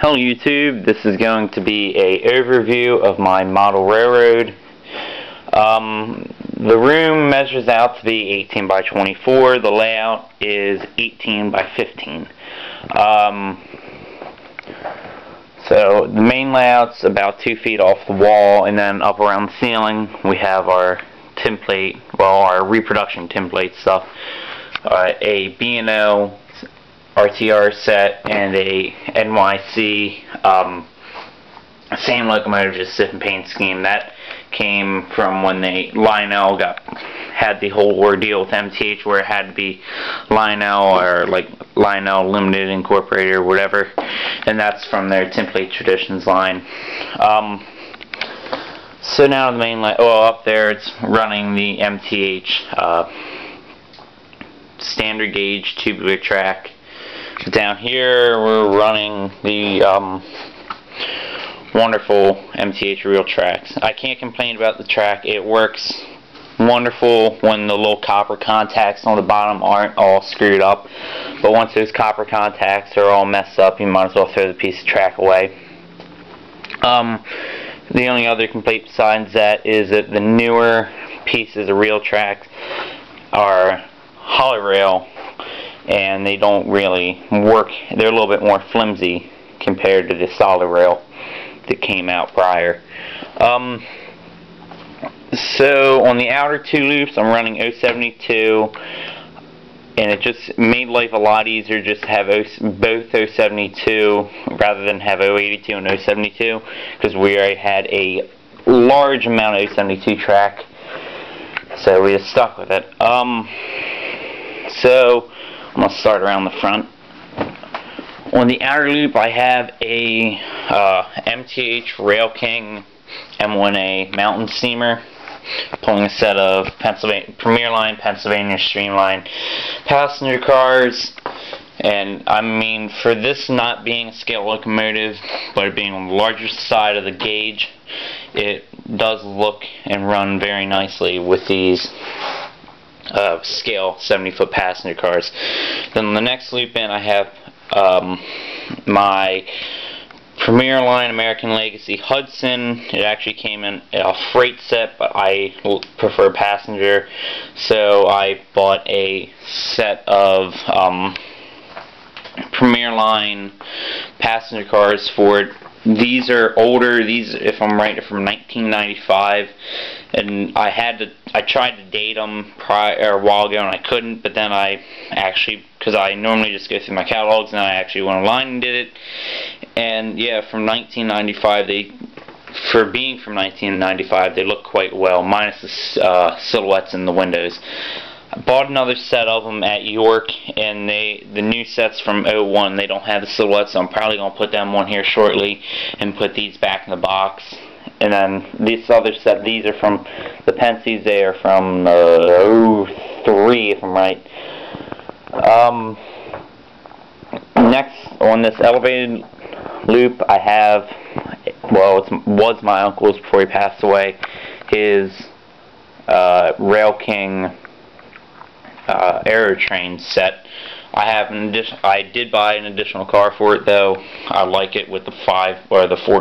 Hello YouTube, this is going to be a overview of my model railroad. The room measures out to be 18 by 24, the layout is 18 by 15. So the main layout's about 2 feet off the wall, and then up around the ceiling we have our template, our reproduction template stuff, a B&O RTR set and a NYC same locomotive, just different paint scheme. That came from when Lionel had the whole ordeal with MTH where it had to be Lionel or like Lionel Limited Incorporated or whatever, and that's from their Template Traditions line. So now the main line, up there it's running the MTH standard gauge tubular track. Down here we're running the wonderful MTH reel tracks. I can't complain about the track. It works wonderful when the little copper contacts on the bottom aren't all screwed up, but once those copper contacts are all messed up, you might as well throw the piece of track away. The only other complaint besides that is that the newer pieces of reel tracks are hollow rail, and they don't really work. They're a little bit more flimsy compared to the solid rail that came out prior. So on the outer two loops I'm running 072, and it just made life a lot easier just to have both 072 rather than have 082 and 072, because we already had a large amount of 072 track, so we just stuck with it. So I'm going to start around the front. On the outer loop I have a MTH Rail King M1A mountain steamer, pulling a set of Premier Line Pennsylvania Streamline passenger cars. And I mean, for this not being a scale locomotive but it being on the larger side of the gauge, it does look and run very nicely with these scale 70-foot passenger cars. Then on the next loop in I have my Premier Line American Legacy Hudson. It actually came in a freight set, but I prefer passenger, so I bought a set of Premier Line passenger cars for it. These are older. These, if I'm right, are from 1995, and I tried to date them a while ago and I couldn't, but then I actually, because I normally just go through my catalogs, and I actually went online and did it, and yeah, from 1995, for being from 1995, they look quite well, minus the silhouettes in the windows. I bought another set of them at York, and the new sets from 01, they don't have the silhouettes, so I'm probably going to put them on here shortly and put these back in the box. And then this other set, these are from the Pensies. They are from 03, if I'm right. Next, on this elevated loop, I have, it was my uncle's before he passed away, his Rail King Aerotrain set. I did buy an additional car for it, though. I like it with the 4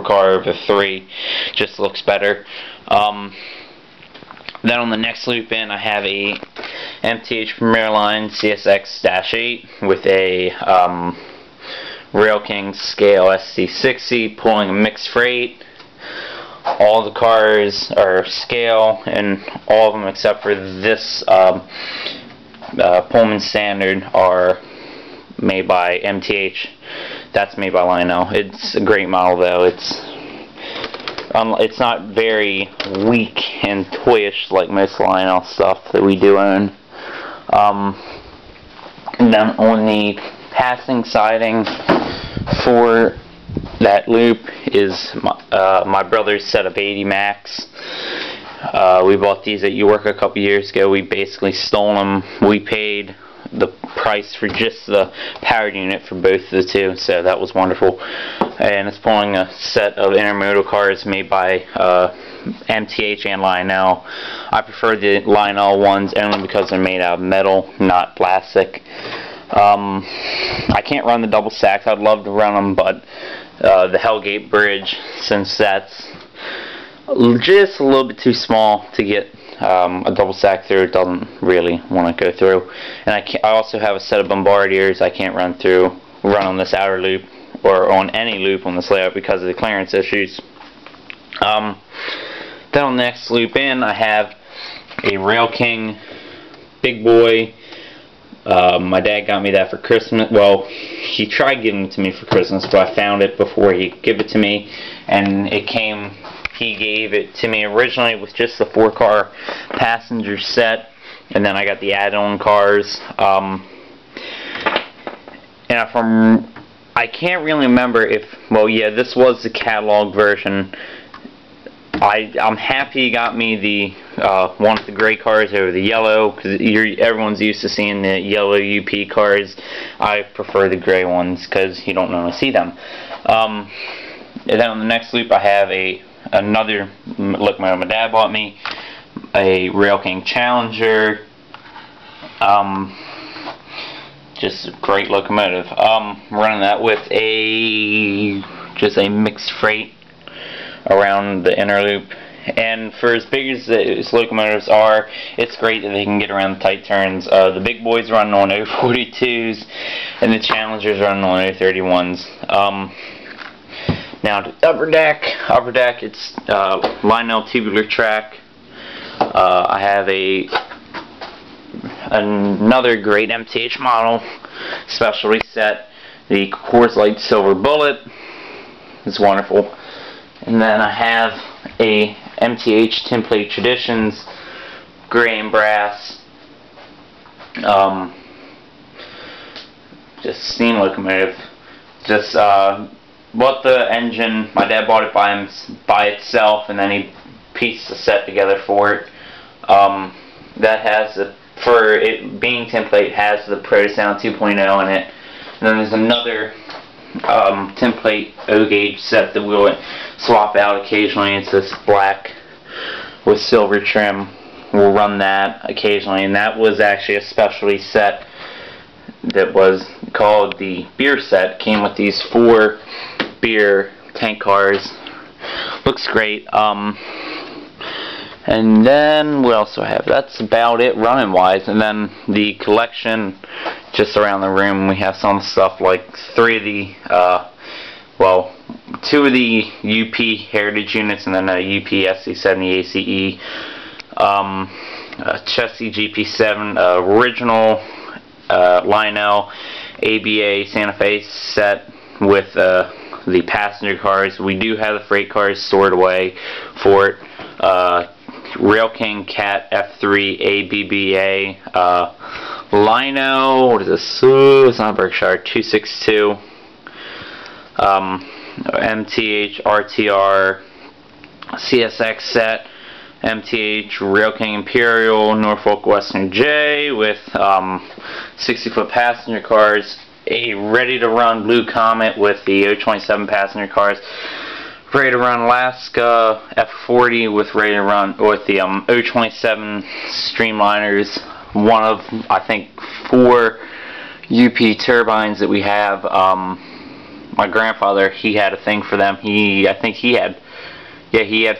car over 3. Just looks better. Then on the next loop in I have a MTH Premier Line CSX-8 with a Rail King scale SC60 pulling a mixed freight. All the cars are scale, and all of them except for this Pullman Standard are made by MTH. That's made by Lionel. It's a great model, though. It's not very weak and toyish like most Lionel stuff that we do own. And then on the passing siding for that loop is my brother's set of 80 Max. We bought these at York a couple years ago. We basically stole them. We paid the price for just the power unit for both of the two, so that was wonderful. And it's pulling a set of intermodal cars made by MTH and Lionel. I prefer the Lionel ones only because they're made out of metal, not plastic. I can't run the double stacks. I'd love to run them, but the Hellgate Bridge, since that's just a little bit too small to get a double stack through, it doesn't really want to go through. And I also have a set of Bombardiers I can't run on this outer loop or on any loop on this layout because of the clearance issues. Then on the next loop in, I have a Rail King Big Boy. My dad got me that for Christmas. Well, he tried giving it to me for Christmas, but I found it before he gave it to me, and it came. He gave it to me originally with just the 4-car passenger set, and then I got the add-on cars. And I can't really remember if, well, yeah, this was the catalog version. I'm happy he got me the one with the gray cars over the yellow, because everyone's used to seeing the yellow UP cars. I prefer the gray ones because you don't normally see them. And then on the next loop, I have another locomotive my dad bought me, a Rail King Challenger. Just a great locomotive. Running that with just a mixed freight around the inner loop, and for as big as these locomotives are, it's great that they can get around the tight turns. The big boys running on 042s and the Challengers running on 031s. Now to upper deck, it's Lionel tubular track. I have another great MTH model specialty set, the Coors Light Silver Bullet. It's wonderful. And then I have a MTH Tinplate Traditions gray and brass, just steam locomotive. Just bought the engine. My dad bought it by itself, and then he pieced the set together for it. That has for it being tinplate, has the Protosound 2.0 in it. And then there's another tinplate O-gauge set that we'll swap out occasionally. It's this black with silver trim. We'll run that occasionally, and that was actually a specialty set that was called the beer set. Came with these 4 beer tank cars. Looks great. And then what else do I have? That's about it running wise. And then the collection just around the room, we have some stuff like 3 of the well, 2 of the UP Heritage units, and then a UP SC70 ACE, a Chessie GP7 original Lionel ABA Santa Fe set with the passenger cars. We do have the freight cars stored away for it. Rail King Cat F3 ABBA, Lino, what is this? It's not Berkshire, 262, MTH RTR CSX set, MTH Rail King Imperial Norfolk Western J with 60-foot passenger cars, a ready-to-run Blue Comet with the 027 passenger cars, ready to run Alaska F40 with ready to run with the 027 Streamliners. One of, I think, 4 UP turbines that we have. My grandfather, he had a thing for them. I think he had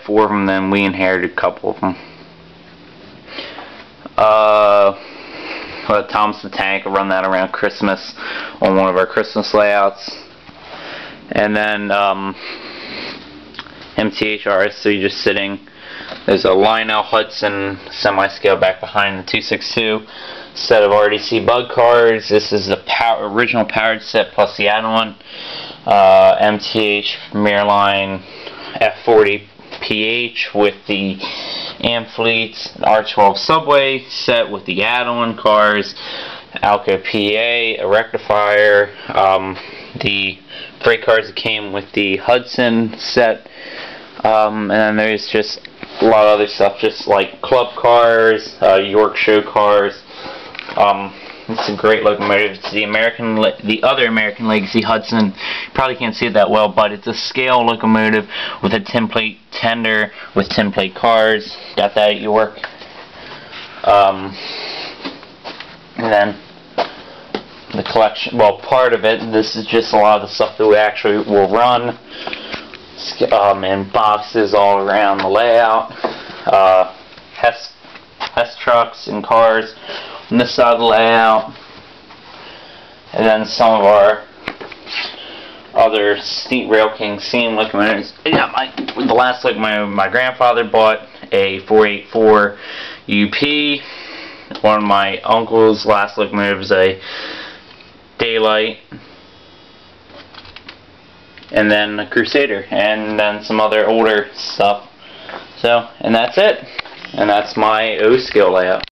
4 of them. Then we inherited a couple of them. Thomas the Tank, I run that around Christmas on one of our Christmas layouts. And then MTH RS3 just sitting. There's a Lionel Hudson semi-scale back behind the 262 set of RDC bug cars. This is the original powered set plus the add-on MTH Mareline F40 PH with the Amfleets R12 Subway set with the add-on cars, Alco PA, a rectifier, the freight cars that came with the Hudson set, and then there's just a lot of other stuff, just like club cars, York show cars. It's a great locomotive. It's the other American Legacy Hudson. You probably can't see it that well, but it's a scale locomotive with a tinplate tender with tinplate cars. Got that at York. And then the collection, well, part of it. This is just a lot of the stuff that we actually will run in boxes all around the layout. Hess trucks and cars on this side of the layout, and then some of our other Rail King steam locomotives. Yeah, the last locomotive my grandfather bought, a 484 UP. One of my uncle's last locomotives, a Daylight, and then a Crusader, and then some other older stuff. So, and that's it. And that's my O-scale layout.